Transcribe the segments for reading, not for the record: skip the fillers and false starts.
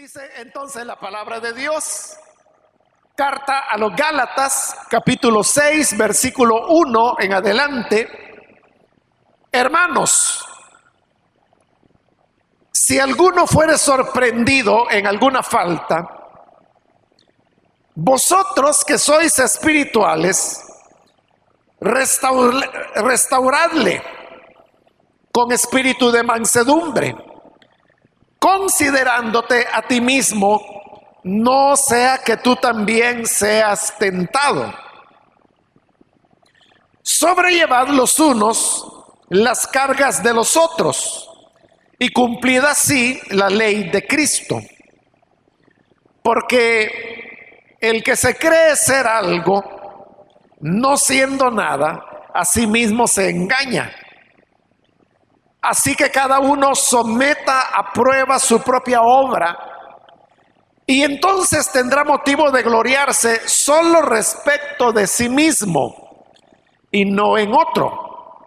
Dice entonces la palabra de Dios, carta a los Gálatas, capítulo 6, versículo 1 en adelante. Hermanos, si alguno fuere sorprendido en alguna falta, vosotros que sois espirituales, restauradle con espíritu de mansedumbre, considerándote a ti mismo, no sea que tú también seas tentado. Sobrellevad los unos las cargas de los otros y cumplid así la ley de Cristo. Porque el que se cree ser algo, no siendo nada, a sí mismo se engaña. Así que cada uno someta a prueba su propia obra, y entonces tendrá motivo de gloriarse solo respecto de sí mismo y no en otro,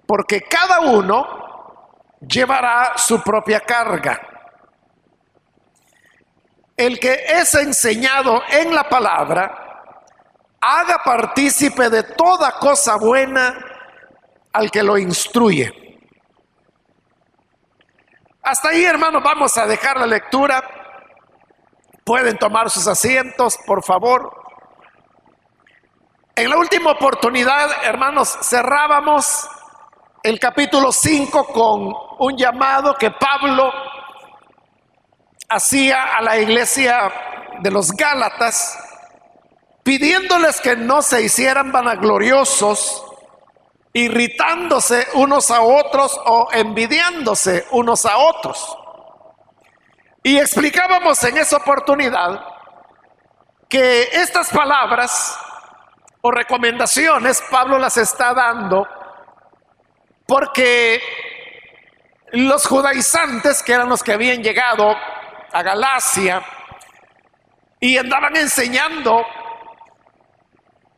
porque cada uno llevará su propia carga. El que es enseñado en la palabra, haga partícipe de toda cosa buena al que lo instruye. Hasta ahí, hermanos, vamos a dejar la lectura. Pueden tomar sus asientos, por favor. En la última oportunidad, hermanos, cerrábamos el capítulo 5 con un llamado que Pablo hacía a la iglesia de los Gálatas, pidiéndoles que no se hicieran vanagloriosos, irritándose unos a otros o envidiándose unos a otros. Y explicábamos en esa oportunidad que estas palabras o recomendaciones Pablo las está dando porque los judaizantes, que eran los que habían llegado a Galacia y andaban enseñando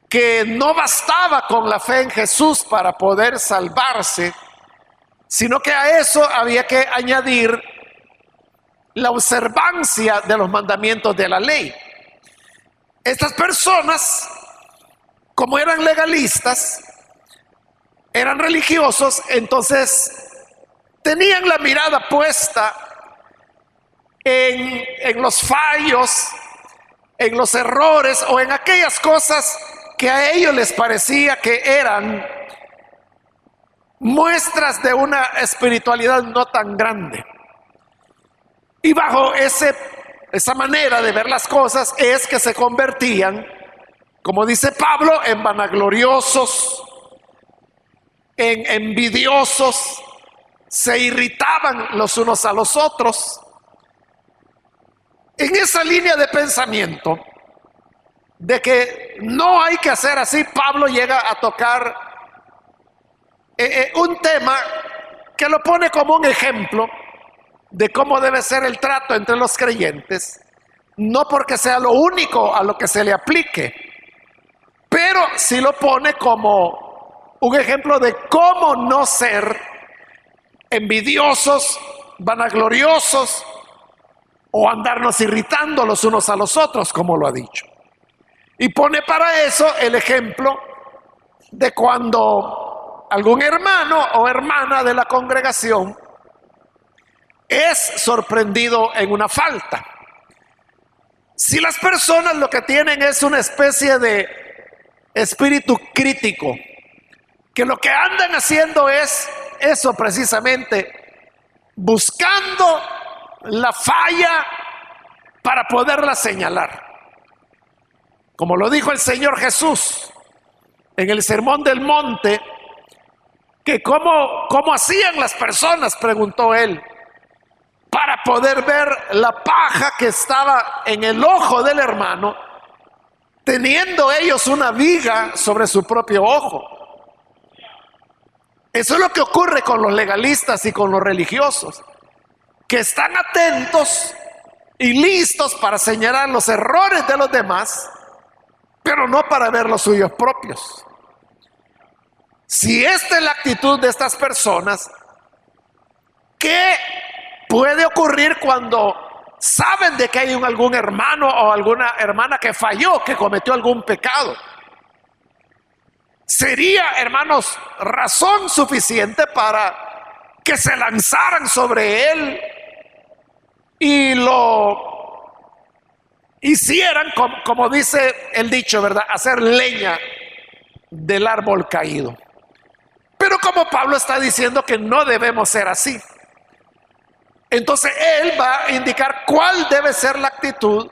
que no bastaba con la fe en Jesús para poder salvarse, sino que a eso había que añadir la observancia de los mandamientos de la ley. Estas personas, como eran legalistas, eran religiosos, entonces tenían la mirada puesta en los fallos, en los errores o en aquellas cosas que a ellos les parecía que eran muestras de una espiritualidad no tan grande. Y bajo esa manera de ver las cosas es que se convertían, como dice Pablo, en vanagloriosos, en envidiosos, se irritaban los unos a los otros. En esa línea de pensamiento de que no hay que hacer así, Pablo llega a tocar un tema que lo pone como un ejemplo de cómo debe ser el trato entre los creyentes, no porque sea lo único a lo que se le aplique, pero sí lo pone como un ejemplo de cómo no ser envidiosos, vanagloriosos o andarnos irritando los unos a los otros, como lo ha dicho. Y pone para eso el ejemplo de cuando algún hermano o hermana de la congregación es sorprendido en una falta. Si las personas lo que tienen es una especie de espíritu crítico, que lo que andan haciendo es eso precisamente, buscando la falla para poderla señalar. Como lo dijo el Señor Jesús en el Sermón del Monte, que cómo hacían las personas, preguntó él, para poder ver la paja que estaba en el ojo del hermano, teniendo ellos una viga sobre su propio ojo. Eso es lo que ocurre con los legalistas y con los religiosos, que están atentos y listos para señalar los errores de los demás, pero no para ver los suyos propios. Si esta es la actitud de estas personas, ¿qué puede ocurrir cuando saben de que hay algún hermano o alguna hermana que falló, que cometió algún pecado. Sería, hermanos, razón suficiente para que se lanzaran sobre él y lo hicieran, como dice el dicho, ¿verdad? Hacer leña del árbol caído. Pero como Pablo está diciendo que no debemos ser así, entonces él va a indicar cuál debe ser la actitud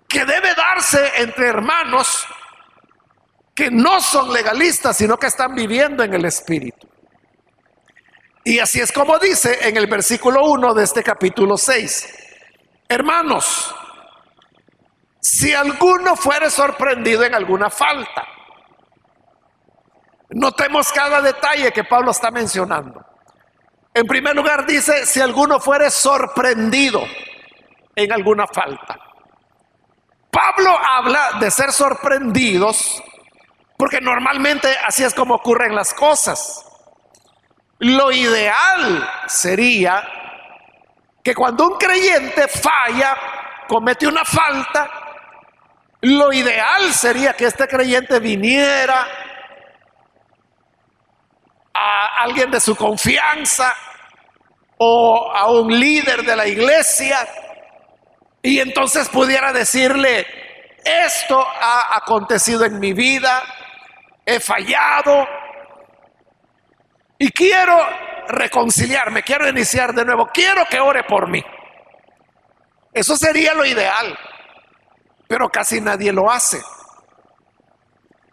que debe darse entre hermanos que no son legalistas, sino que están viviendo en el Espíritu. Y así es como dice en el versículo 1 de este capítulo 6. Hermanos, si alguno fuere sorprendido en alguna falta, notemos cada detalle que Pablo está mencionando. En primer lugar dice, si alguno fuere sorprendido en alguna falta. Pablo habla de ser sorprendidos porque normalmente así es como ocurren las cosas. Lo ideal sería que cuando un creyente falla, comete una falta, lo ideal sería que este creyente viniera a alguien de su confianza o a un líder de la iglesia y entonces pudiera decirle: esto ha acontecido en mi vida, he fallado y quiero reconciliarme, quiero iniciar de nuevo, quiero que ore por mí. Eso sería lo ideal, pero casi nadie lo hace.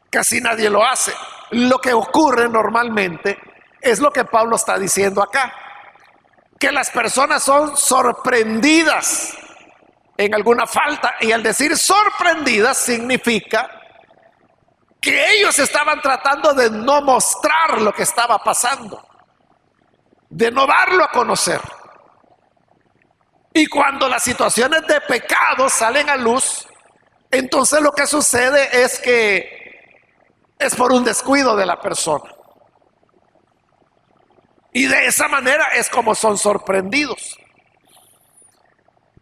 Casi nadie lo hace. Lo que ocurre normalmente es lo que Pablo está diciendo acá, que las personas son sorprendidas en alguna falta, y al decir sorprendidas significa que ellos estaban tratando de no mostrar lo que estaba pasando, de no darlo a conocer. Y cuando las situaciones de pecado salen a luz, entonces lo que sucede es que es por un descuido de la persona. Y de esa manera es como son sorprendidos.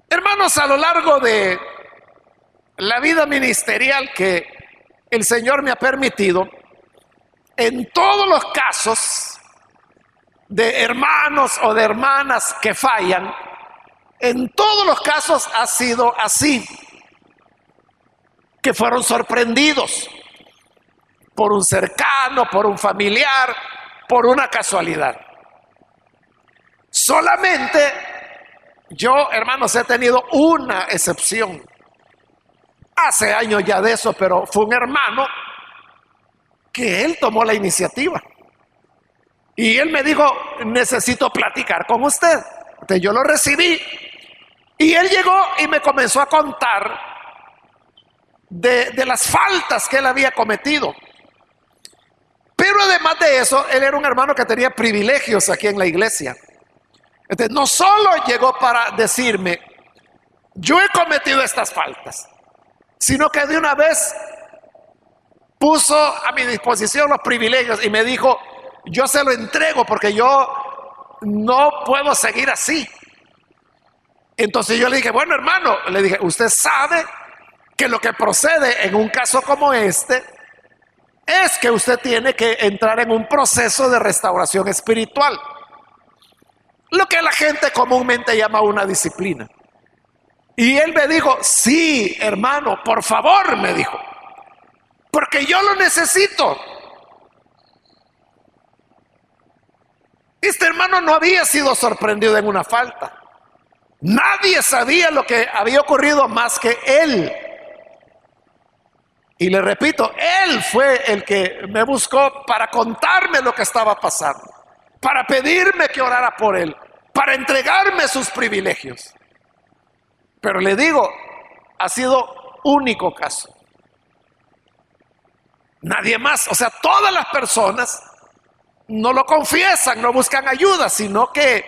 Hermanos, a lo largo de la vida ministerial que el Señor me ha permitido, en todos los casos de hermanos o de hermanas que fallan, en todos los casos ha sido así, que fueron sorprendidos por un cercano, por un familiar, por una casualidad. Solamente yo, hermanos, he tenido una excepción. Hace años ya de eso, pero fue un hermano que él tomó la iniciativa. Y él me dijo: necesito platicar con usted. Entonces yo lo recibí. Y él llegó y me comenzó a contar de las faltas que él había cometido. Pero además de eso, él era un hermano que tenía privilegios aquí en la iglesia. Entonces no solo llegó para decirme: yo he cometido estas faltas, sino que de una vez puso a mi disposición los privilegios y me dijo: yo se lo entrego porque yo no puedo seguir así. Entonces yo le dije: bueno, hermano, le dije, usted sabe que lo que procede en un caso como este es que usted tiene que entrar en un proceso de restauración espiritual, lo que la gente comúnmente llama una disciplina. Y él me dijo: sí, hermano, por favor, me dijo, porque yo lo necesito. Este hermano no había sido sorprendido en una falta. Nadie sabía lo que había ocurrido más que él. Y le repito, él fue el que me buscó para contarme lo que estaba pasando, para pedirme que orara por él, para entregarme sus privilegios. Pero le digo, ha sido único caso. Nadie más. O sea, todas las personas no lo confiesan, no buscan ayuda, sino que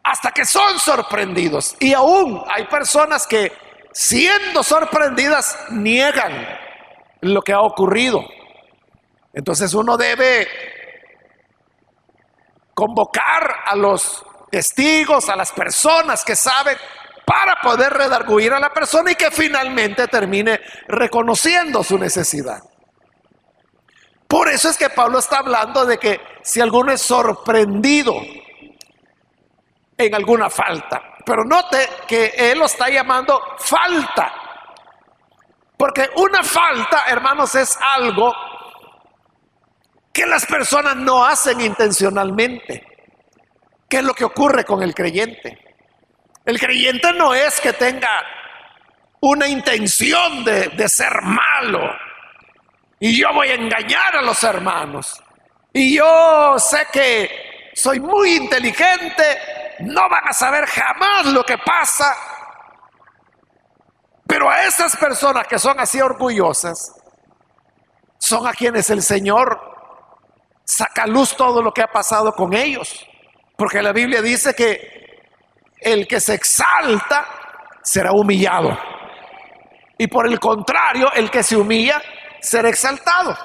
hasta que son sorprendidos. Y aún hay personas que, siendo sorprendidas, niegan lo que ha ocurrido. Entonces uno debe convocar a los testigos, a las personas que saben, para poder redarguir a la persona y que finalmente termine reconociendo su necesidad. Por eso es que Pablo está hablando de que si alguno es sorprendido en alguna falta, pero note que él lo está llamando falta, porque una falta, hermanos, es algo que las personas no hacen intencionalmente. ¿Qué es lo que ocurre con el creyente? El creyente no es que tenga una intención de ser malo y yo voy a engañar a los hermanos y yo sé que soy muy inteligente, no van a saber jamás lo que pasa. Pero a esas personas que son así orgullosas son a quienes el Señor saca a luz todo lo que ha pasado con ellos, porque la Biblia dice que el que se exalta será humillado, y por el contrario, el que se humilla será exaltado.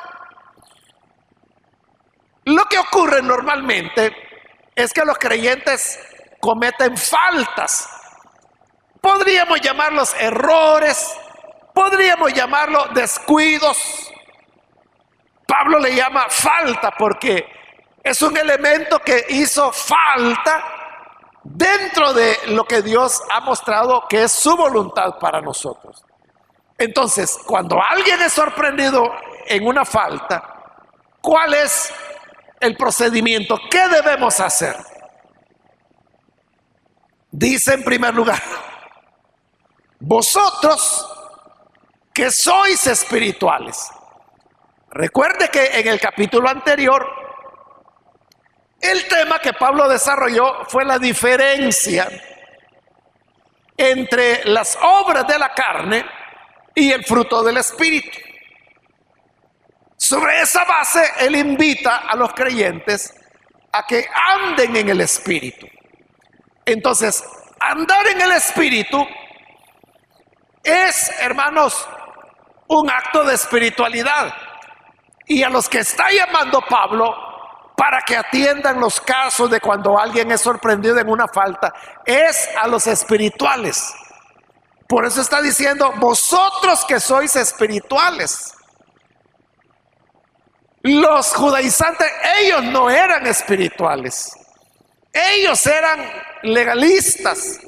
Lo que ocurre normalmente es que los creyentes cometen faltas. Podríamos llamarlos errores, podríamos llamarlos descuidos. Pablo le llama falta porque es un elemento que hizo falta dentro de lo que Dios ha mostrado que es su voluntad para nosotros. Entonces, cuando alguien es sorprendido en una falta, ¿cuál es el procedimiento? ¿Qué debemos hacer? Dice en primer lugar, vosotros que sois espirituales. Recuerde que en el capítulo anterior, el tema que Pablo desarrolló fue la diferencia entre las obras de la carne y el fruto del Espíritu. Sobre esa base, él invita a los creyentes a que anden en el Espíritu. Entonces, andar en el Espíritu es, hermanos, un acto de espiritualidad. Y a los que está llamando Pablo para que atiendan los casos de cuando alguien es sorprendido en una falta, es a los espirituales. Por eso está diciendo, vosotros que sois espirituales. Los judaizantes, ellos no eran espirituales. Ellos eran legalistas,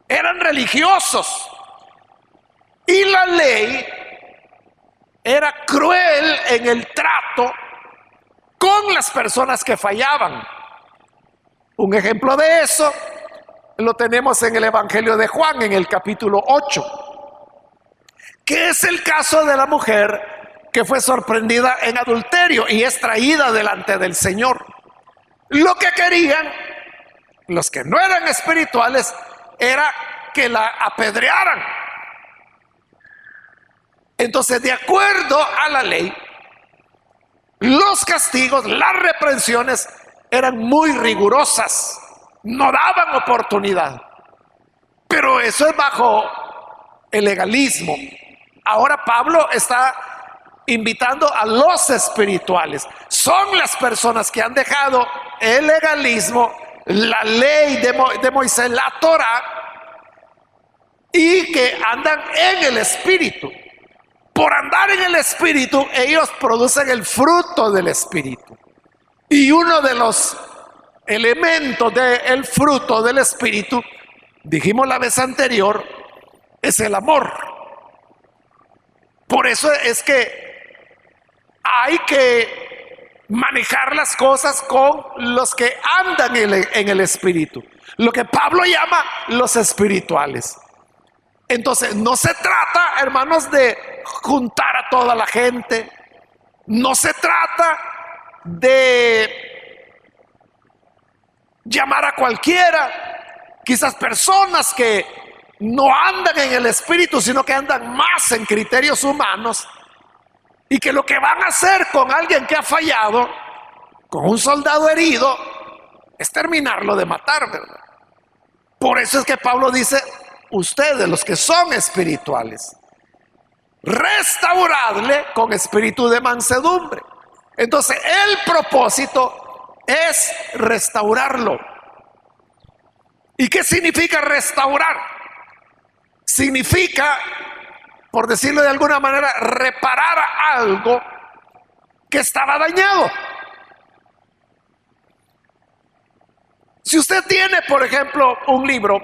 eran religiosos. Y la ley era cruel en el trato con las personas que fallaban. Un ejemplo de eso lo tenemos en el Evangelio de Juan, en el capítulo 8, que es el caso de la mujer que fue sorprendida en adulterio y es traída delante del Señor. Lo que querían los que no eran espirituales era que la apedrearan. Entonces, de acuerdo a la ley, los castigos, las reprensiones eran muy rigurosas, no daban oportunidad. Pero eso es bajo el legalismo. Ahora Pablo está invitando a los espirituales. Son las personas que han dejado el legalismo, la ley de Moisés, la Torá, y que andan en el Espíritu. Por andar en el Espíritu, ellos producen el fruto del Espíritu. Y uno de los elementos del fruto del Espíritu, dijimos la vez anterior, es el amor. Por eso es que hay que manejar las cosas con los que andan en el Espíritu. Lo que Pablo llama los espirituales. Entonces, no se trata, hermanos, de juntar a toda la gente. No se trata de llamar a cualquiera. Quizás personas que no andan en el Espíritu, sino que andan más en criterios humanos, y que lo que van a hacer con alguien que ha fallado, con un soldado herido, es terminarlo de matar, ¿verdad? Por eso es que Pablo dice, ustedes, los que son espirituales, restauradle con espíritu de mansedumbre. Entonces, el propósito es restaurarlo. ¿Y qué significa restaurar? significa, por decirlo de alguna manera, reparar algo que estaba dañado. Si usted tiene, por ejemplo, un libro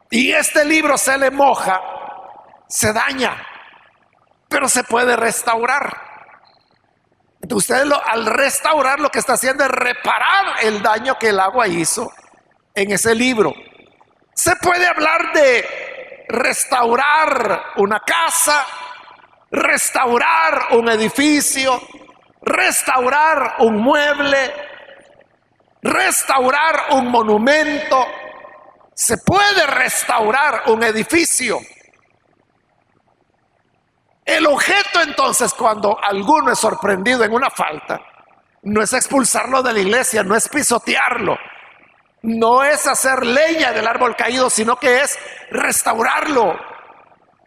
y este libro se le moja, se daña, pero se puede restaurar. Entonces usted al restaurar lo que está haciendo es reparar el daño que el agua hizo en ese libro. Se puede hablar de restaurar una casa, restaurar un edificio, restaurar un mueble, restaurar un monumento. Se puede restaurar un edificio. El objeto entonces, cuando alguno es sorprendido en una falta, no es expulsarlo de la iglesia, no es pisotearlo, no es hacer leña del árbol caído, sino que es restaurarlo.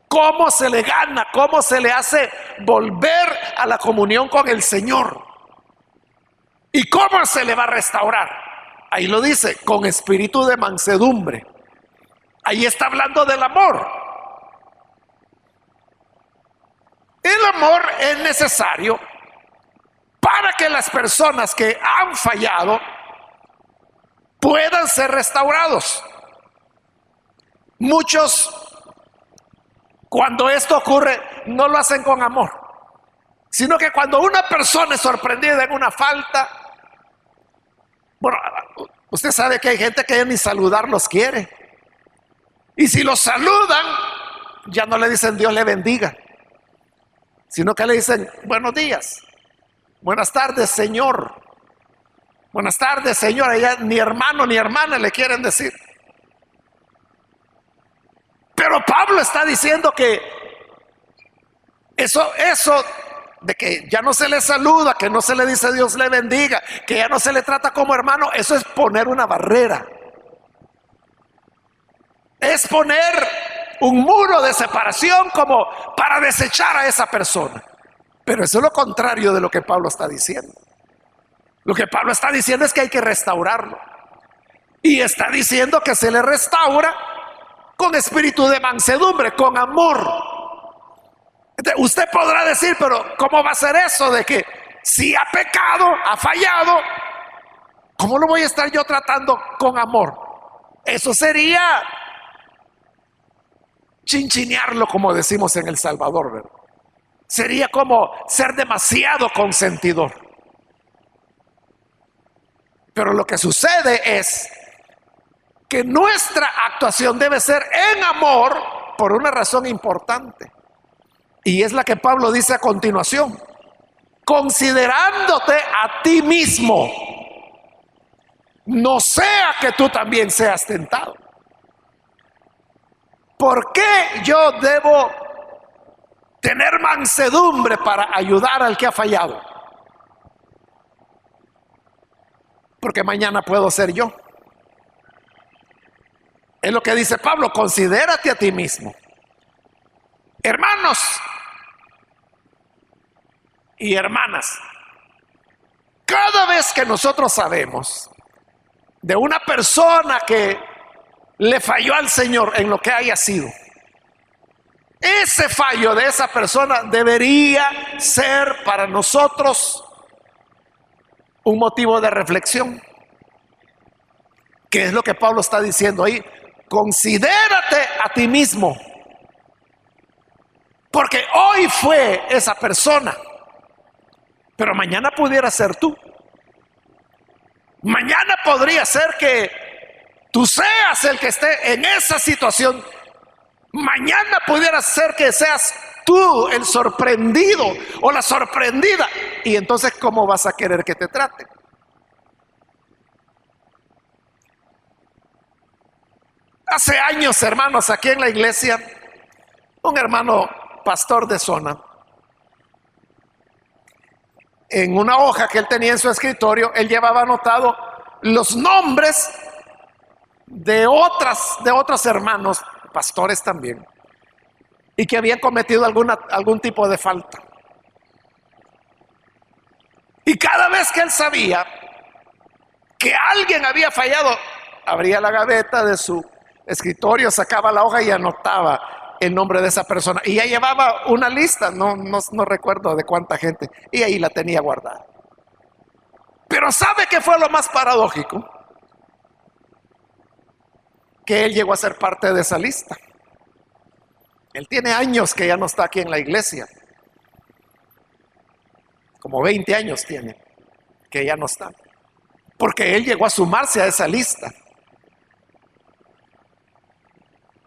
¿Cómo se le gana? ¿Cómo se le hace volver a la comunión con el Señor? ¿Y cómo se le va a restaurar? Ahí lo dice, con espíritu de mansedumbre. Ahí está hablando del amor. El amor es necesario para que las personas que han fallado puedan ser restaurados. Muchos, cuando esto ocurre, no lo hacen con amor, sino que cuando una persona es sorprendida en una falta, bueno, usted sabe que hay gente que ni saludar los quiere. Y si los saludan, ya no le dicen Dios le bendiga, sino que le dicen buenos días, buenas tardes, Señor. Buenas tardes, Señor. Ya ni hermano ni hermana le quieren decir. Pero Pablo está diciendo que eso de que ya no se le saluda, que no se le dice Dios le bendiga, que ya no se le trata como hermano, eso es poner una barrera. Es poner un muro de separación como para desechar a esa persona. Pero eso es lo contrario de lo que Pablo está diciendo. Lo que Pablo está diciendo es que hay que restaurarlo. Y está diciendo que se le restaura con espíritu de mansedumbre, con amor. Entonces, usted podrá decir, pero ¿cómo va a ser eso de que si ha pecado, ha fallado, ¿cómo lo voy a estar yo tratando con amor? Eso sería chinchinearlo, como decimos en El Salvador, ¿verdad? Sería como ser demasiado consentidor. Pero lo que sucede es que nuestra actuación debe ser en amor por una razón importante. Y es la que Pablo dice a continuación: considerándote a ti mismo, no sea que tú también seas tentado. ¿Por qué yo debo tener mansedumbre para ayudar al que ha fallado? Porque mañana puedo ser yo. Es lo que dice Pablo: considérate a ti mismo. Hermanos y hermanas, cada vez que nosotros sabemos de una persona que le falló al Señor en lo que haya sido, ese fallo de esa persona debería ser para nosotros un motivo de reflexión. ¿Qué es lo que Pablo está diciendo ahí? Considérate a ti mismo, porque hoy fue esa persona, pero mañana pudiera ser tú. Mañana podría ser que tú seas el que esté en esa situación. Mañana pudiera ser que seas tú el sorprendido o la sorprendida. Y entonces, ¿cómo vas a querer que te traten? Hace años, hermanos, aquí en la iglesia, un hermano pastor de zona, en una hoja que él tenía en su escritorio, él llevaba anotado los nombres de otros hermanos, pastores también, y que habían cometido algún tipo de falta. Y cada vez que él sabía que alguien había fallado, abría la gaveta de su escritorio, sacaba la hoja y anotaba: el nombre de esa persona. Y ya llevaba una lista, no recuerdo de cuánta gente, y ahí la tenía guardada. Pero ¿sabe qué fue lo más paradójico? Que él llegó a ser parte de esa lista. Él tiene años que ya no está aquí en la iglesia. Como 20 años tiene que ya no está. Porque él llegó a sumarse a esa lista.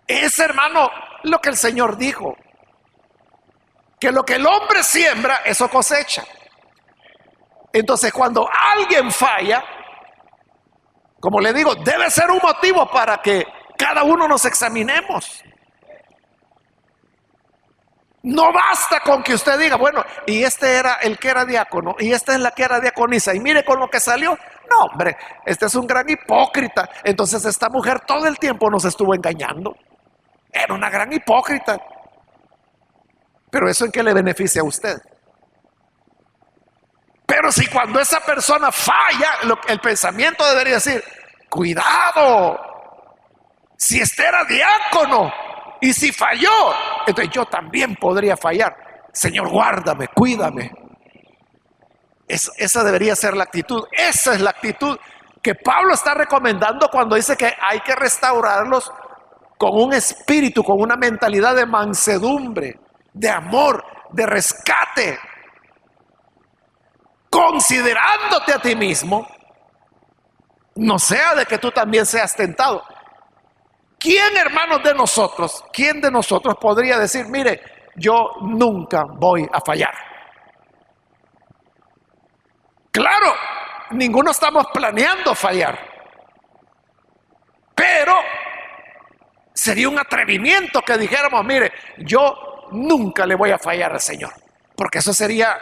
Es, hermano, lo que el Señor dijo. Que lo que el hombre siembra, eso cosecha. Entonces, cuando alguien falla, como le digo, debe ser un motivo para que cada uno nos examinemos. No basta con que usted diga, bueno, y este era el que era diácono, y esta es la que era diaconisa, y mire con lo que salió. No, hombre, este es un gran hipócrita. Entonces esta mujer todo el tiempo nos estuvo engañando. Era una gran hipócrita. Pero ¿eso en qué le beneficia a usted? Pero si cuando esa persona falla, el pensamiento debería decir, cuidado, si este era diácono y si falló, entonces yo también podría fallar. Señor, guárdame, cuídame. Esa debería ser la actitud. Esa es la actitud que Pablo está recomendando cuando dice que hay que restaurarlos con un espíritu, con una mentalidad de mansedumbre, de amor, de rescate, considerándote a ti mismo, no sea de que tú también seas tentado. ¿Quién, hermanos de nosotros, quién de nosotros podría decir, mire, yo nunca voy a fallar? Claro, ninguno estamos planeando fallar, pero sería un atrevimiento que dijéramos, mire, yo nunca le voy a fallar al Señor, porque eso sería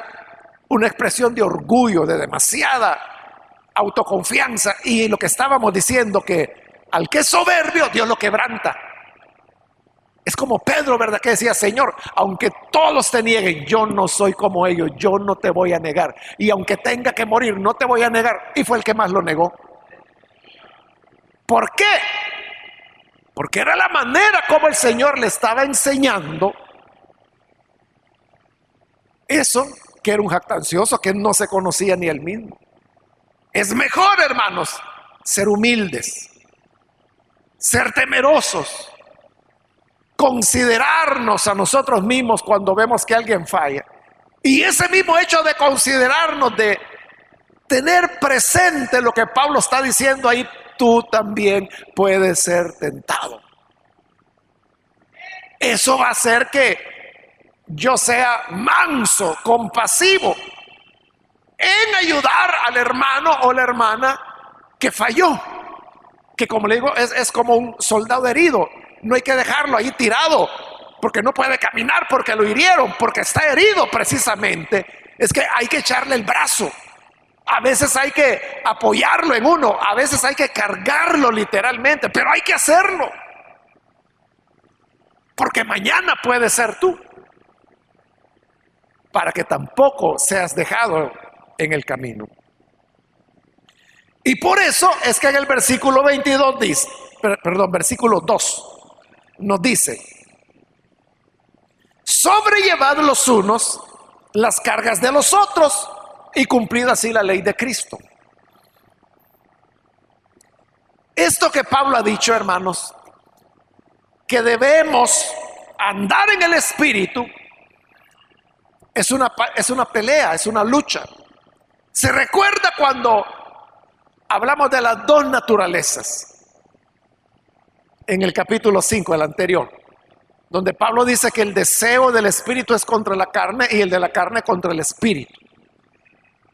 una expresión de orgullo, de demasiada autoconfianza, y lo que estábamos diciendo, que al que es soberbio, Dios lo quebranta. Es como Pedro, ¿verdad? Que decía, Señor, aunque todos te nieguen, yo no soy como ellos, yo no te voy a negar. Y aunque tenga que morir, no te voy a negar. Y fue el que más lo negó. ¿Por qué? Porque era la manera como el Señor le estaba enseñando eso, que era un jactancioso, que no se conocía ni él mismo. Es mejor, hermanos, ser humildes, ser temerosos, considerarnos a nosotros mismos cuando vemos que alguien falla. Y ese mismo hecho de considerarnos, de tener presente lo que Pablo está diciendo ahí, tú también puedes ser tentado. Eso va a hacer que yo sea manso, compasivo, en ayudar al hermano o la hermana que falló. Que como le digo, es como un soldado herido. No hay que dejarlo ahí tirado, porque no puede caminar, porque lo hirieron, porque está herido precisamente. Es que hay que echarle el brazo. A veces hay que apoyarlo en uno, a veces hay que cargarlo literalmente, pero hay que hacerlo. Porque mañana puede ser tú, para que tampoco seas dejado en el camino. Y por eso es que en el versículo 22 dice, versículo 2 nos dice, sobrellevad los unos las cargas de los otros y cumplid así la ley de Cristo. Esto que Pablo ha dicho, hermanos, que debemos andar en el Espíritu, es una pelea, es una lucha. Se recuerda cuando hablamos de las dos naturalezas en el capítulo 5, el anterior, donde Pablo dice que el deseo del espíritu es contra la carne y el de la carne contra el espíritu.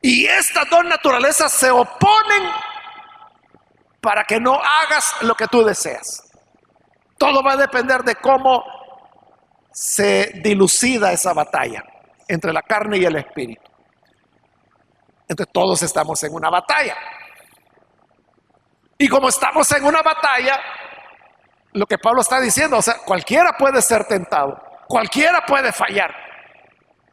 Y estas dos naturalezas se oponen para que no hagas lo que tú deseas. Todo va a depender de cómo se dilucida esa batalla entre la carne y el espíritu. Entonces todos estamos en una batalla. Y como estamos en una batalla, lo que Pablo está diciendo, o sea, cualquiera puede ser tentado, cualquiera puede fallar.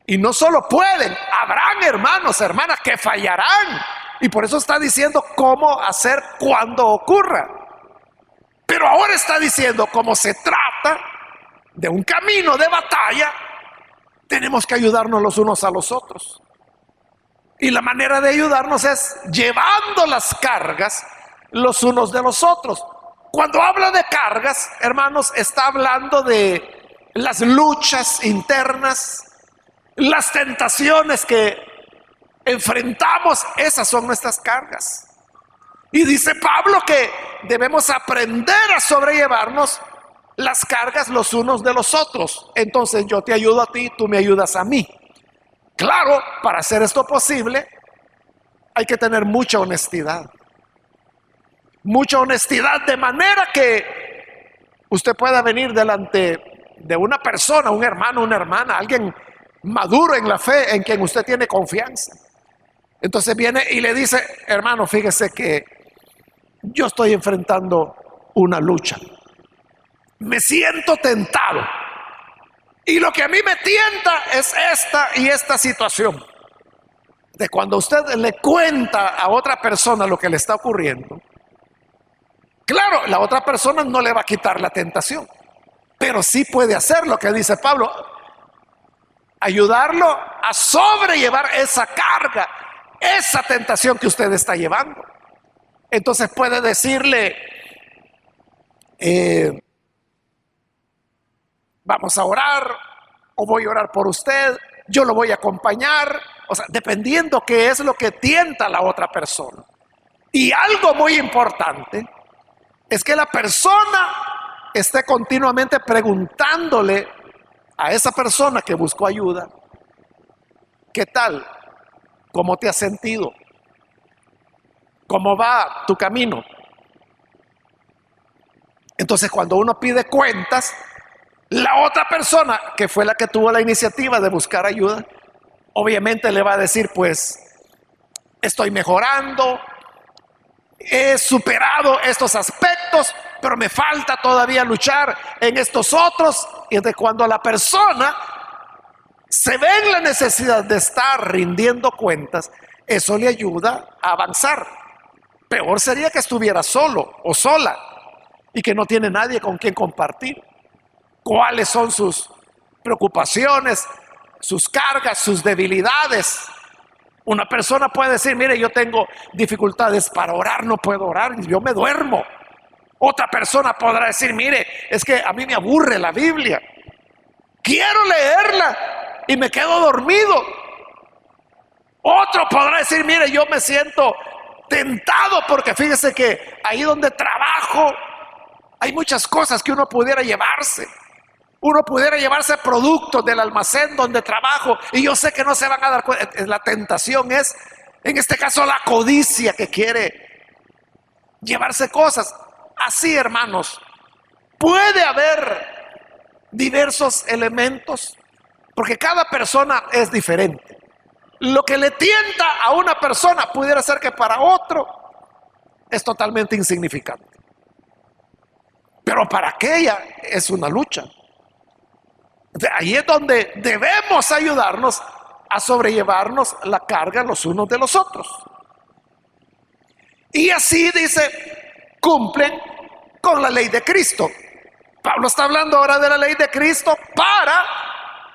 Y no solo pueden, habrán hermanos, hermanas que fallarán. Y por eso está diciendo cómo hacer cuando ocurra. Pero ahora está diciendo, como se trata de un camino de batalla, tenemos que ayudarnos los unos a los otros. Y la manera de ayudarnos es llevando las cargas los unos de los otros. Cuando habla de cargas, hermanos, está hablando de las luchas internas, las tentaciones que enfrentamos. Esas son nuestras cargas. Y dice Pablo que debemos aprender a sobrellevarnos las cargas los unos de los otros. Entonces yo te ayudo a ti, tú me ayudas a mí. Claro, para hacer esto posible hay que tener mucha honestidad. Mucha honestidad, de manera que usted pueda venir delante de una persona, un hermano, una hermana, alguien maduro en la fe, en quien usted tiene confianza. Entonces viene y le dice: hermano, fíjese que yo estoy enfrentando una lucha. Me siento tentado. Y lo que a mí me tienta es esta y esta situación. De cuando usted le cuenta a otra persona lo que le está ocurriendo, claro, la otra persona no le va a quitar la tentación, pero sí puede hacer lo que dice Pablo: ayudarlo a sobrellevar esa carga, esa tentación que usted está llevando. Entonces puede decirle: vamos a orar, o voy a orar por usted, yo lo voy a acompañar. O sea, dependiendo qué es lo que tienta a la otra persona. Y algo muy importante es que la persona esté continuamente preguntándole a esa persona que buscó ayuda: ¿qué tal? ¿Cómo te has sentido? ¿Cómo va tu camino? Entonces, cuando uno pide cuentas, la otra persona, que fue la que tuvo la iniciativa de buscar ayuda, obviamente le va a decir: pues estoy mejorando, he superado estos aspectos, pero me falta todavía luchar en estos otros. Y de cuando la persona se ve en la necesidad de estar rindiendo cuentas, eso le ayuda a avanzar. Peor sería que estuviera solo o sola y que no tiene nadie con quien compartir cuáles son sus preocupaciones, sus cargas, sus debilidades. Una persona puede decir: mire, yo tengo dificultades para orar, no puedo orar, yo me duermo. Otra persona podrá decir: mire, es que a mí me aburre la Biblia, quiero leerla y me quedo dormido. Otro podrá decir: mire, yo me siento tentado porque fíjese que ahí donde trabajo hay muchas cosas que uno pudiera llevarse. Uno pudiera llevarse productos del almacén donde trabajo y yo sé que no se van a dar cuenta. La tentación es, en este caso, la codicia, que quiere llevarse cosas. Así, hermanos, puede haber diversos elementos, porque cada persona es diferente. Lo que le tienta a una persona pudiera ser que para otro es totalmente insignificante, pero para aquella es una lucha. Ahí es donde debemos ayudarnos a sobrellevarnos la carga los unos de los otros. Y así, dice, cumplen con la ley de Cristo. Pablo está hablando ahora de la ley de Cristo para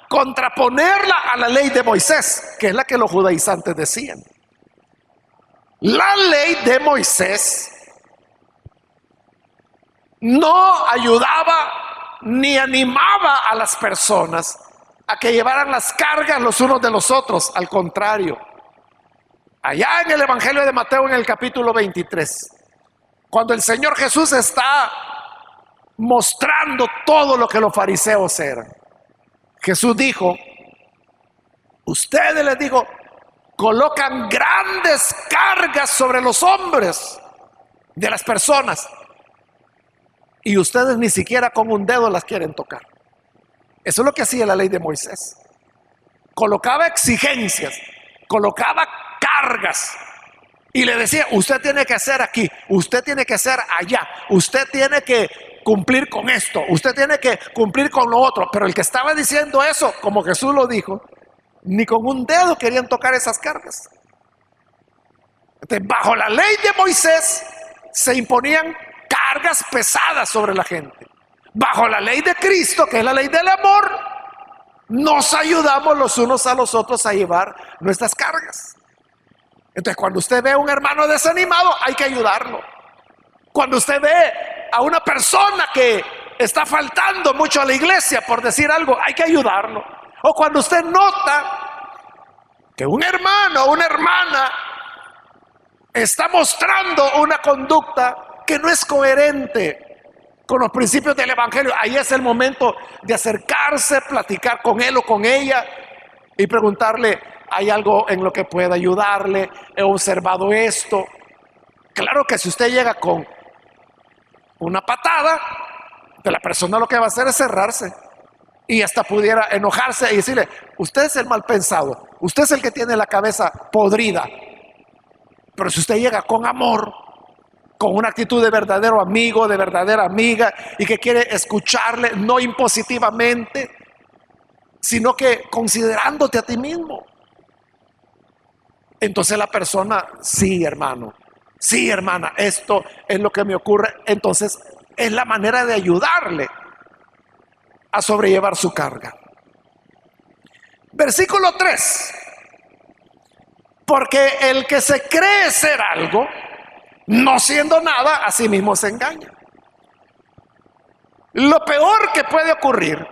contraponerla a la ley de Moisés, que es la que los judaizantes decían. La ley de Moisés no ayudaba ni animaba a las personas a que llevaran las cargas los unos de los otros. Al contrario, allá en el Evangelio de Mateo, en el capítulo 23, cuando el Señor Jesús está mostrando todo lo que los fariseos eran, Jesús dijo: ustedes, les digo, colocan grandes cargas sobre los hombres de las personas y ustedes ni siquiera con un dedo las quieren tocar. Eso es lo que hacía la ley de Moisés. Colocaba exigencias, colocaba cargas y le decía: usted tiene que hacer aquí, usted tiene que hacer allá, usted tiene que cumplir con esto, usted tiene que cumplir con lo otro. Pero el que estaba diciendo eso, como Jesús lo dijo, ni con un dedo querían tocar esas cargas. Entonces, bajo la ley de Moisés se imponían cargas pesadas sobre la gente. Bajo la ley de Cristo, que es la ley del amor, nos ayudamos los unos a los otros a llevar nuestras cargas. Entonces, cuando usted ve a un hermano desanimado, hay que ayudarlo. Cuando usted ve a una persona que está faltando mucho a la iglesia, por decir algo, hay que ayudarlo. O cuando usted nota que un hermano o una hermana está mostrando una conducta que no es coherente con los principios del evangelio, ahí es el momento de acercarse, platicar con él o con ella y preguntarle: ¿hay algo en lo que pueda ayudarle? He observado esto. Claro que si usted llega con una patada, de la persona lo que va a hacer es cerrarse y hasta pudiera enojarse y decirle: usted es el mal pensado, usted es el que tiene la cabeza podrida. Pero si usted llega con amor, con una actitud de verdadero amigo, de verdadera amiga, y que quiere escucharle, no impositivamente, sino que considerándote a ti mismo, entonces la persona: sí, hermano, sí, hermana, esto es lo que me ocurre. Entonces es la manera de ayudarle a sobrellevar su carga. Versículo 3: porque el que se cree ser algo, no siendo nada, a sí mismo se engaña. Lo peor que puede ocurrir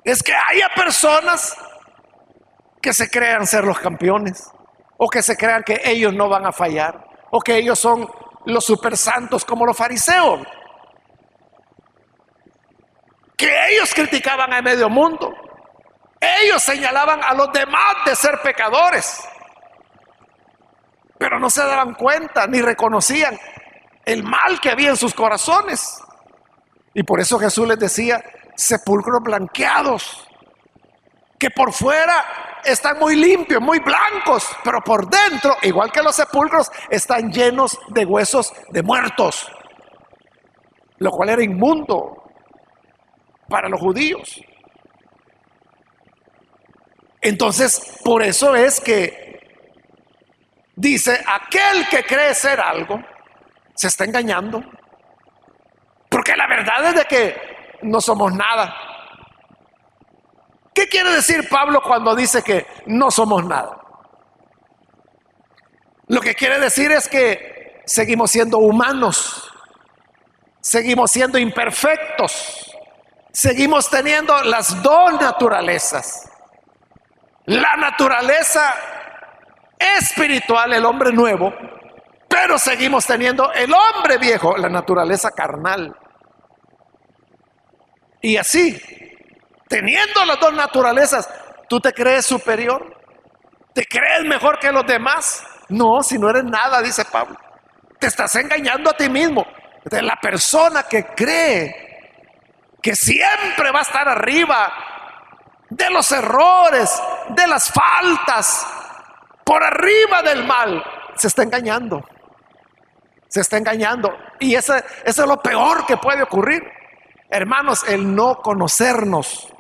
es que haya personas que se crean ser los campeones, o que se crean que ellos no van a fallar, o que ellos son los super santos como los fariseos, que ellos criticaban a medio mundo, ellos señalaban a los demás de ser pecadores, pero no se daban cuenta ni reconocían el mal que había en sus corazones. Y por eso Jesús les decía: sepulcros blanqueados, que por fuera están muy limpios, muy blancos, pero por dentro, igual que los sepulcros, están llenos de huesos de muertos, lo cual era inmundo para los judíos. Entonces, por eso es que dice: aquel que cree ser algo se está engañando, porque la verdad es de que no somos nada. ¿Qué quiere decir Pablo cuando dice que no somos nada? Lo que quiere decir es que seguimos siendo humanos, seguimos siendo imperfectos, seguimos teniendo las dos naturalezas: la naturaleza espiritual, el hombre nuevo, pero seguimos teniendo el hombre viejo, la naturaleza carnal. Y así, teniendo las dos naturalezas, ¿tú te crees superior? ¿Te crees mejor que los demás? No, si no eres nada, dice Pablo. Te estás engañando a ti mismo. De la persona que cree que siempre va a estar arriba de los errores, de las faltas, por arriba del mal, se está engañando. Se está engañando. Y eso es lo peor que puede ocurrir. Hermanos, el no conocernos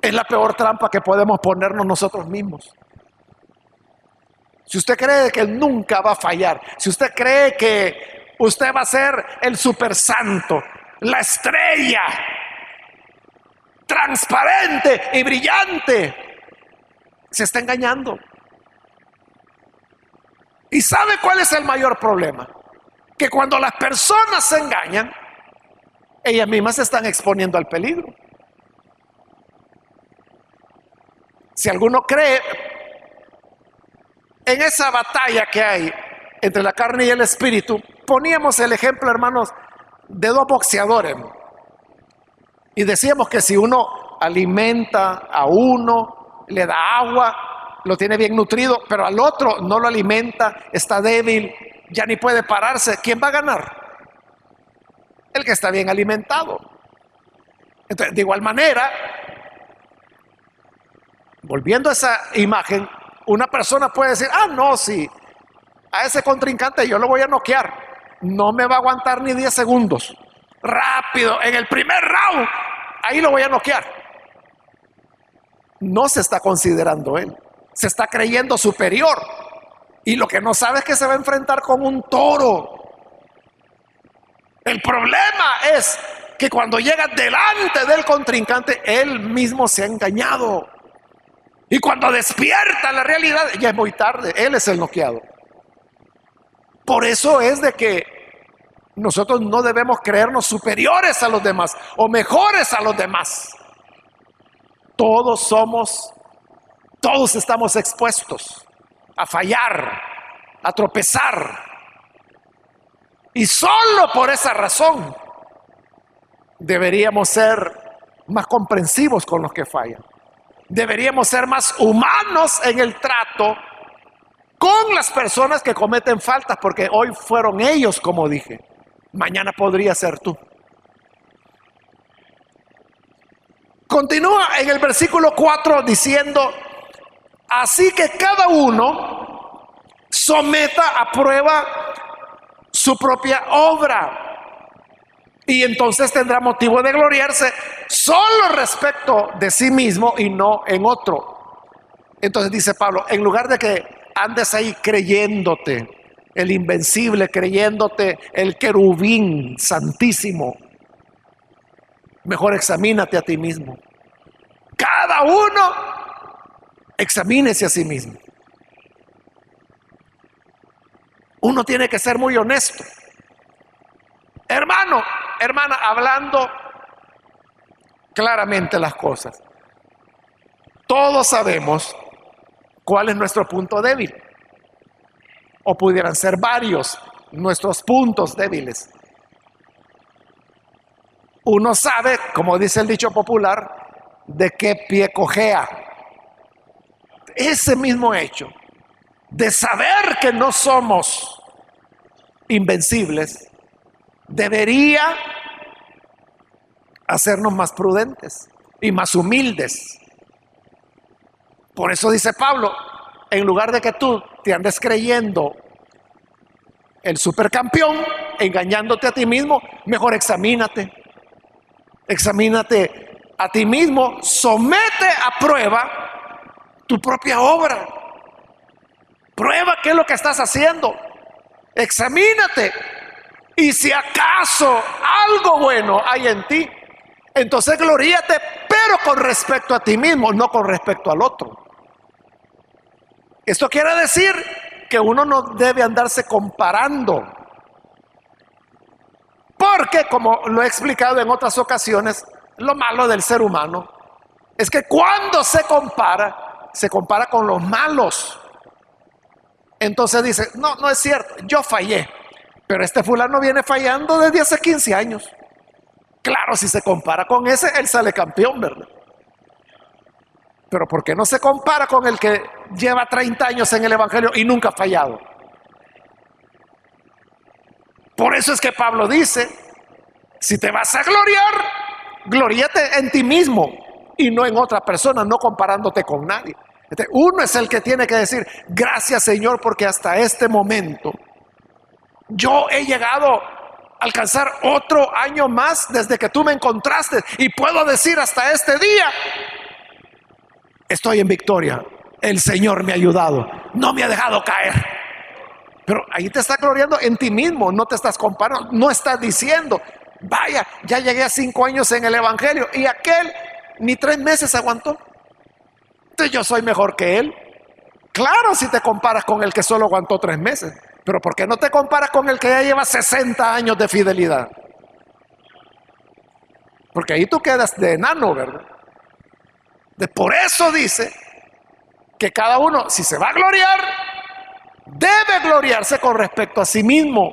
es la peor trampa que podemos ponernos nosotros mismos. Si usted cree que nunca va a fallar, si usted cree que usted va a ser el super santo, la estrella, transparente y brillante, se está engañando. ¿Y sabe cuál es el mayor problema? Que cuando las personas se engañan, ellas mismas se están exponiendo al peligro. Si alguno cree en esa batalla que hay entre la carne y el espíritu, poníamos el ejemplo, hermanos, de dos boxeadores. Y decíamos que si uno alimenta a uno, le da agua, lo tiene bien nutrido, pero al otro no lo alimenta, está débil, ya ni puede pararse, ¿quién va a ganar? El que está bien alimentado. Entonces, de igual manera, volviendo a esa imagen, una persona puede decir: ah, no, sí, a ese contrincante yo lo voy a noquear, no me va a aguantar ni 10 segundos, rápido, en el primer round, ahí lo voy a noquear. No se está considerando él, se está creyendo superior, y lo que no sabe es que se va a enfrentar con un toro. El problema es que cuando llega delante del contrincante, él mismo se ha engañado. Y cuando despierta la realidad, ya es muy tarde, él es el noqueado. Por eso es de que nosotros no debemos creernos superiores a los demás o mejores a los demás. Todos estamos expuestos a fallar, a tropezar. Y solo por esa razón deberíamos ser más comprensivos con los que fallan. Deberíamos ser más humanos en el trato con las personas que cometen faltas, porque hoy fueron ellos, como dije. Mañana podría ser tú. Continúa en el versículo 4 diciendo: así que cada uno someta a prueba su propia obra, y entonces tendrá motivo de gloriarse solo respecto de sí mismo y no en otro. Entonces dice Pablo, en lugar de que andes ahí creyéndote el invencible, creyéndote el querubín santísimo, mejor examínate a ti mismo. Cada uno examínese a sí mismo. Uno tiene que ser muy honesto. Hermano, hermana, hablando claramente las cosas. Todos sabemos cuál es nuestro punto débil. O pudieran ser varios nuestros puntos débiles. Uno sabe, como dice el dicho popular, de qué pie cojea. Ese mismo hecho de saber que no somos invencibles debería hacernos más prudentes y más humildes. Por eso dice Pablo, en lugar de que tú te andes creyendo el supercampeón, engañándote a ti mismo, mejor examínate. Examínate a ti mismo, somete a prueba tu propia obra. Prueba qué es lo que estás haciendo. Examínate. Y si acaso algo bueno hay en ti, entonces gloríate, pero con respecto a ti mismo, no con respecto al otro. Esto quiere decir que uno no debe andarse comparando. Porque, como lo he explicado en otras ocasiones, lo malo del ser humano es que cuando se compara con los malos. Entonces dice, no es cierto, yo fallé, pero este fulano viene fallando desde hace 15 años. Claro, si se compara con ese, él sale campeón, ¿verdad? Pero ¿por qué no se compara con el que lleva 30 años en el evangelio y nunca ha fallado? Por eso es que Pablo dice, si te vas a gloriar, gloríate en ti mismo y no en otra persona, no comparándote con nadie. Uno es el que tiene que decir, gracias Señor, porque hasta este momento yo he llegado a alcanzar otro año más desde que tú me encontraste, y puedo decir hasta este día, estoy en victoria. El Señor me ha ayudado, no me ha dejado caer. Pero ahí te estás gloriando en ti mismo, no te estás comparando, no estás diciendo, vaya, ya llegué a 5 años en el evangelio y aquel ni 3 meses aguantó. Entonces yo soy mejor que él. Claro, si te comparas con el que solo aguantó 3 meses, pero ¿por qué no te comparas con el que ya lleva 60 años de fidelidad? Porque ahí tú quedas de enano, ¿verdad? Por eso dice que cada uno, si se va a gloriar, debe gloriarse con respecto a sí mismo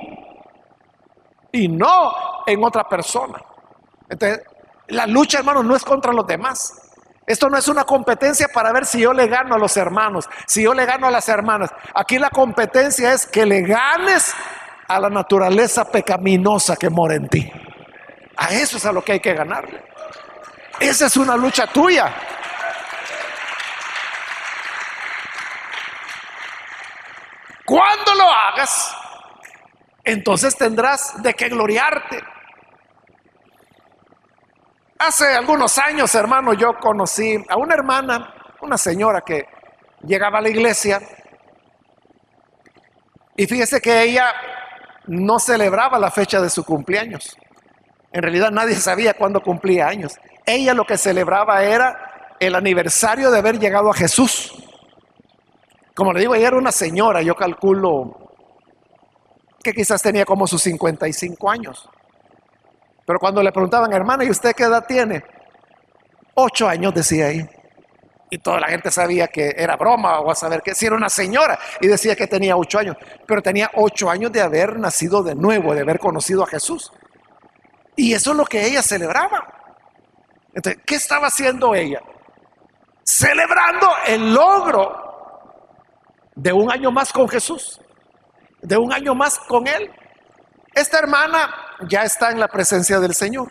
y no en otra persona. Entonces, la lucha, hermanos, no es contra los demás. Esto no es una competencia para ver si yo le gano a los hermanos, si yo le gano a las hermanas. Aquí la competencia es que le ganes a la naturaleza pecaminosa que mora en ti. A eso es a lo que hay que ganarle. Esa es una lucha tuya. Cuando lo hagas, entonces tendrás de qué gloriarte. Hace algunos años, hermano, yo conocí a una hermana, una señora que llegaba a la iglesia, y fíjese que ella no celebraba la fecha de su cumpleaños. En realidad nadie sabía cuándo cumplía años. Ella lo que celebraba era el aniversario de haber llegado a Jesús. Como le digo, ella era una señora, yo calculo que quizás tenía como sus 55 años. Pero cuando le preguntaban, hermana, ¿y usted qué edad tiene? 8 años, decía ahí. Y toda la gente sabía que era broma o a saber que si era una señora y decía que tenía 8 años. Pero tenía 8 años de haber nacido de nuevo, de haber conocido a Jesús. Y eso es lo que ella celebraba. Entonces, ¿qué estaba haciendo ella? Celebrando el logro de un año más con Jesús, de un año más con Él. Esta hermana ya está en la presencia del Señor.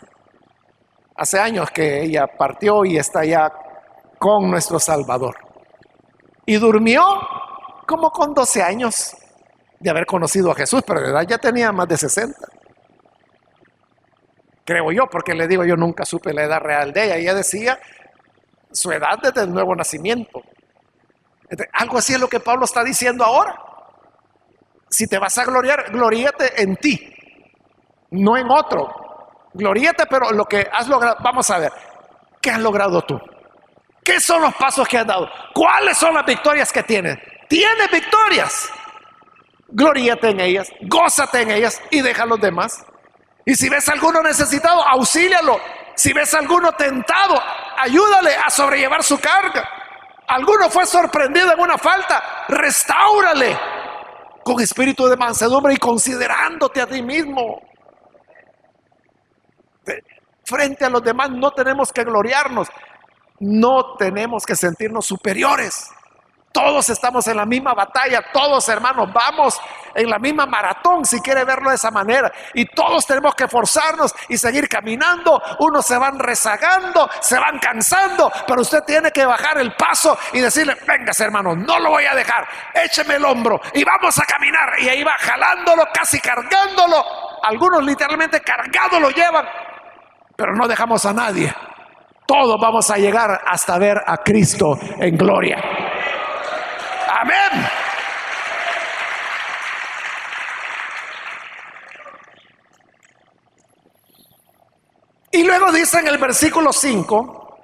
Hace años que ella partió y está ya con nuestro Salvador. Y durmió como con 12 años de haber conocido a Jesús, pero de edad ya tenía más de 60. Creo yo, porque le digo, yo nunca supe la edad real de ella. Ella decía su edad desde el nuevo nacimiento. Entonces, algo así es lo que Pablo está diciendo ahora. Si te vas a gloriar, gloríate en ti, no en otro. Gloríate, pero lo que has logrado. Vamos a ver, ¿qué has logrado tú? ¿Qué son los pasos que has dado? ¿Cuáles son las victorias que tienes? ¿Tienes victorias? Gloríate en ellas, gózate en ellas y deja a los demás. Y si ves a alguno necesitado, auxílialo. Si ves a alguno tentado, ayúdale a sobrellevar su carga. Alguno fue sorprendido en una falta, restáurale con espíritu de mansedumbre y considerándote a ti mismo. Frente a los demás no tenemos que gloriarnos, no tenemos que sentirnos superiores. Todos estamos en la misma batalla, todos hermanos vamos en la misma maratón, si quiere verlo de esa manera, y todos tenemos que esforzarnos y seguir caminando. Unos se van rezagando, se van cansando, pero usted tiene que bajar el paso y decirle, véngase hermano, no lo voy a dejar, écheme el hombro y vamos a caminar. Y ahí va jalándolo, casi cargándolo, algunos literalmente cargados lo llevan, pero no dejamos a nadie. Todos vamos a llegar hasta ver a Cristo en gloria. Amén. Y luego dice en el versículo 5,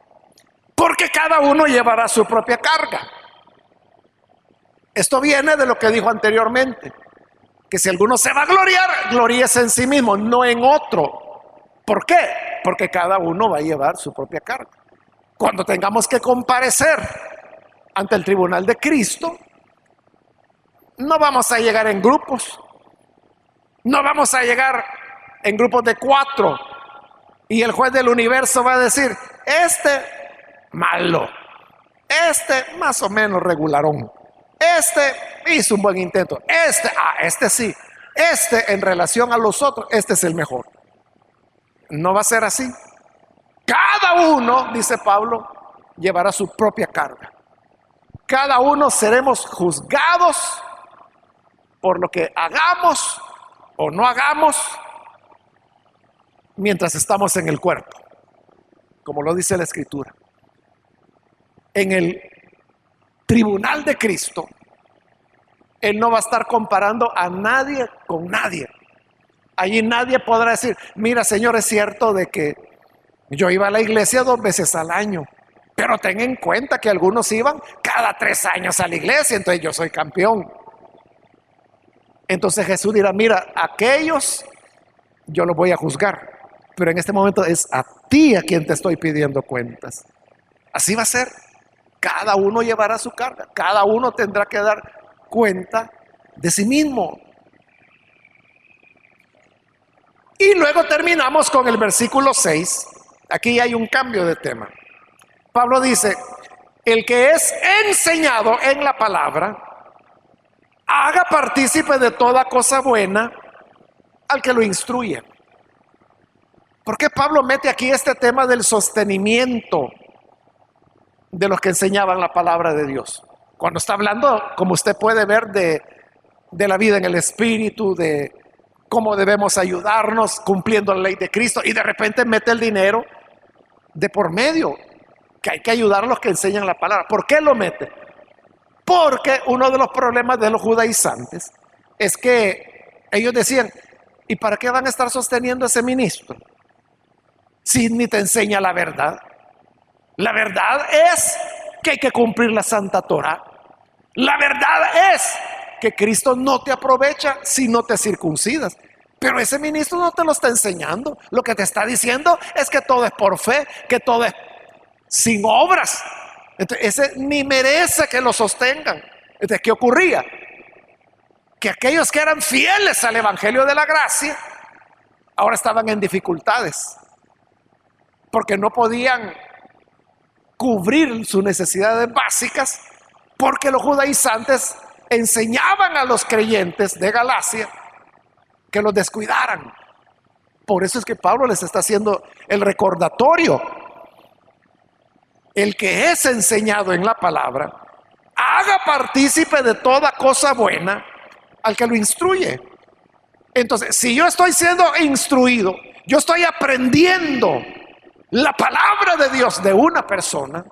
porque cada uno llevará su propia carga. Esto viene de lo que dijo anteriormente, que si alguno se va a gloriar, gloríese en sí mismo, no en otro. ¿Por qué? Porque cada uno va a llevar su propia carga. Cuando tengamos que comparecer ante el tribunal de Cristo, no vamos a llegar en grupos, no vamos a llegar en grupos de 4 y el juez del universo va a decir, este malo, este más o menos regularón, este hizo un buen intento, este sí, este en relación a los otros, este es el mejor. No va a ser así. Cada uno, dice Pablo, llevará su propia carga. Cada uno seremos juzgados por lo que hagamos o no hagamos mientras estamos en el cuerpo, como lo dice la Escritura. En el tribunal de Cristo, Él no va a estar comparando a nadie con nadie. Allí nadie podrá decir, mira Señor, es cierto de que yo iba a la iglesia 2 veces al año, pero ten en cuenta que algunos iban cada 3 años a la iglesia, entonces yo soy campeón. Entonces Jesús dirá, mira, aquellos yo los voy a juzgar, pero en este momento es a ti a quien te estoy pidiendo cuentas. Así va a ser. Cada uno llevará su carga, cada uno tendrá que dar cuenta de sí mismo. Y luego terminamos con el versículo 6. Aquí hay un cambio de tema. Pablo dice, el que es enseñado en la palabra, haga partícipe de toda cosa buena al que lo instruye. ¿Por qué Pablo mete aquí este tema del sostenimiento de los que enseñaban la palabra de Dios? Cuando está hablando, como usted puede ver, de la vida en el Espíritu, de cómo debemos ayudarnos cumpliendo la ley de Cristo, y de repente mete el dinero de por medio, que hay que ayudar a los que enseñan la palabra. ¿Por qué lo mete? Porque uno de los problemas de los judaizantes es que ellos decían, ¿y para qué van a estar sosteniendo ese ministro? si ni te enseña la verdad? La verdad es que hay que cumplir la Santa Torá. La verdad es que Cristo no te aprovecha si no te circuncidas. Pero ese ministro no te lo está enseñando. Lo que te está diciendo es que todo es por fe, que todo es sin obras. Entonces, ese ni merece que lo sostengan. Entonces, ¿qué ocurría? Que aquellos que eran fieles al Evangelio de la gracia, ahora estaban en dificultades, porque no podían cubrir sus necesidades básicas, porque los judaizantes enseñaban a los creyentes de Galacia que los descuidaran. Por eso es que Pablo les está haciendo el recordatorio. El que es enseñado en la palabra, haga partícipe de toda cosa buena al que lo instruye. Entonces, si yo estoy siendo instruido, yo estoy aprendiendo la palabra de Dios de una persona,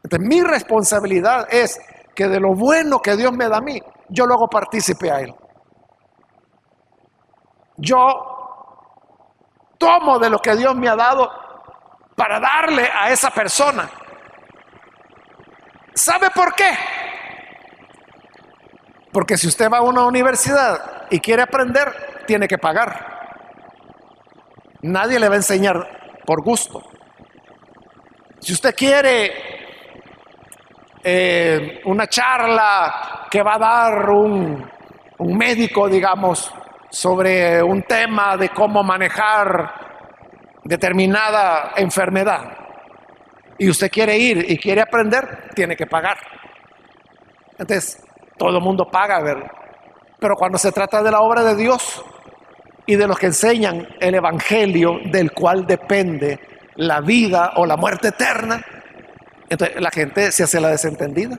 entonces mi responsabilidad es que de lo bueno que Dios me da a mí, yo lo hago partícipe a él. Yo tomo de lo que Dios me ha dado para darle a esa persona. ¿Sabe por qué? Porque si usted va a una universidad y quiere aprender, tiene que pagar. Nadie le va a enseñar por gusto. Si usted quiere una charla que va a dar un médico, digamos, sobre un tema de cómo manejar determinada enfermedad, y usted quiere ir y quiere aprender, tiene que pagar. Entonces, todo el mundo paga, ¿verdad? Pero cuando se trata de la obra de Dios y de los que enseñan el Evangelio, del cual depende la vida o la muerte eterna, entonces la gente se hace la desentendida.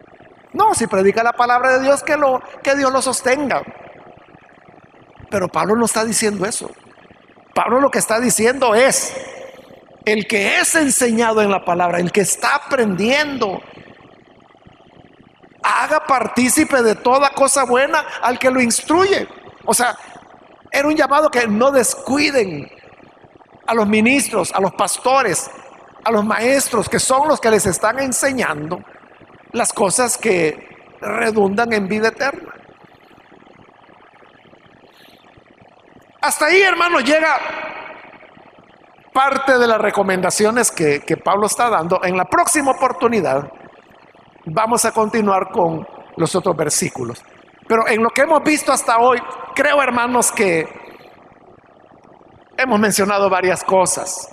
No, si predica la palabra de Dios, que Dios lo sostenga. Pero Pablo no está diciendo eso. Pablo lo que está diciendo es: el que es enseñado en la palabra, el que está aprendiendo, haga partícipe de toda cosa buena al que lo instruye. O sea, era un llamado que no descuiden a los ministros, a los pastores, a los maestros, que son los que les están enseñando las cosas que redundan en vida eterna. Hasta ahí, hermano, llega parte de las recomendaciones que Pablo está dando. En la próxima oportunidad vamos a continuar con los otros versículos. Pero en lo que hemos visto hasta hoy, creo, hermanos, que hemos mencionado varias cosas.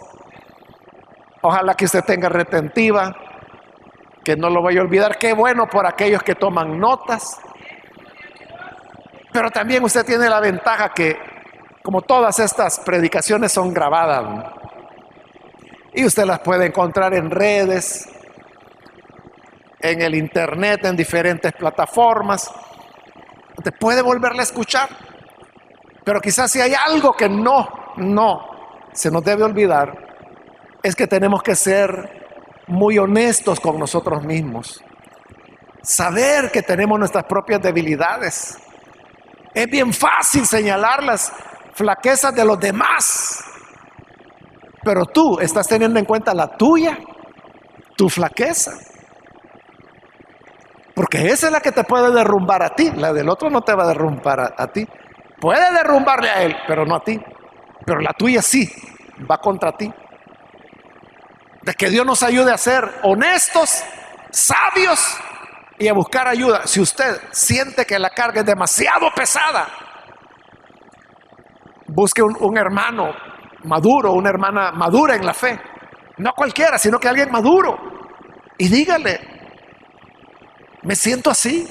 Ojalá que usted tenga retentiva, que no lo vaya a olvidar. Qué bueno por aquellos que toman notas. Pero también usted tiene la ventaja que, como todas estas predicaciones son grabadas, y usted las puede encontrar en redes, en el internet, en diferentes plataformas. Usted puede volverla a escuchar. Pero quizás si hay algo que no se nos debe olvidar, es que tenemos que ser muy honestos con nosotros mismos. Saber que tenemos nuestras propias debilidades. Es bien fácil señalar las flaquezas de los demás, pero tú estás teniendo en cuenta la tuya, tu flaqueza, porque esa es la que te puede derrumbar a ti. La del otro no te va a derrumbar a ti. Puede derrumbarle a él, pero no a ti. Pero la tuya sí va contra ti. De que Dios nos ayude a ser honestos, sabios y a buscar ayuda. Si usted siente que la carga es demasiado pesada, busque un hermano maduro, una hermana madura en la fe. No cualquiera, sino que alguien maduro. Y dígale: me siento así,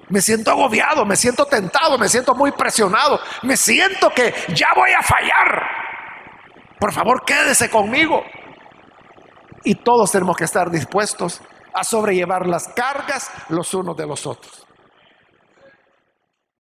me siento agobiado, me siento tentado, me siento muy presionado, me siento que ya voy a fallar. Por favor, quédese conmigo. Y todos tenemos que estar dispuestos a sobrellevar las cargas los unos de los otros.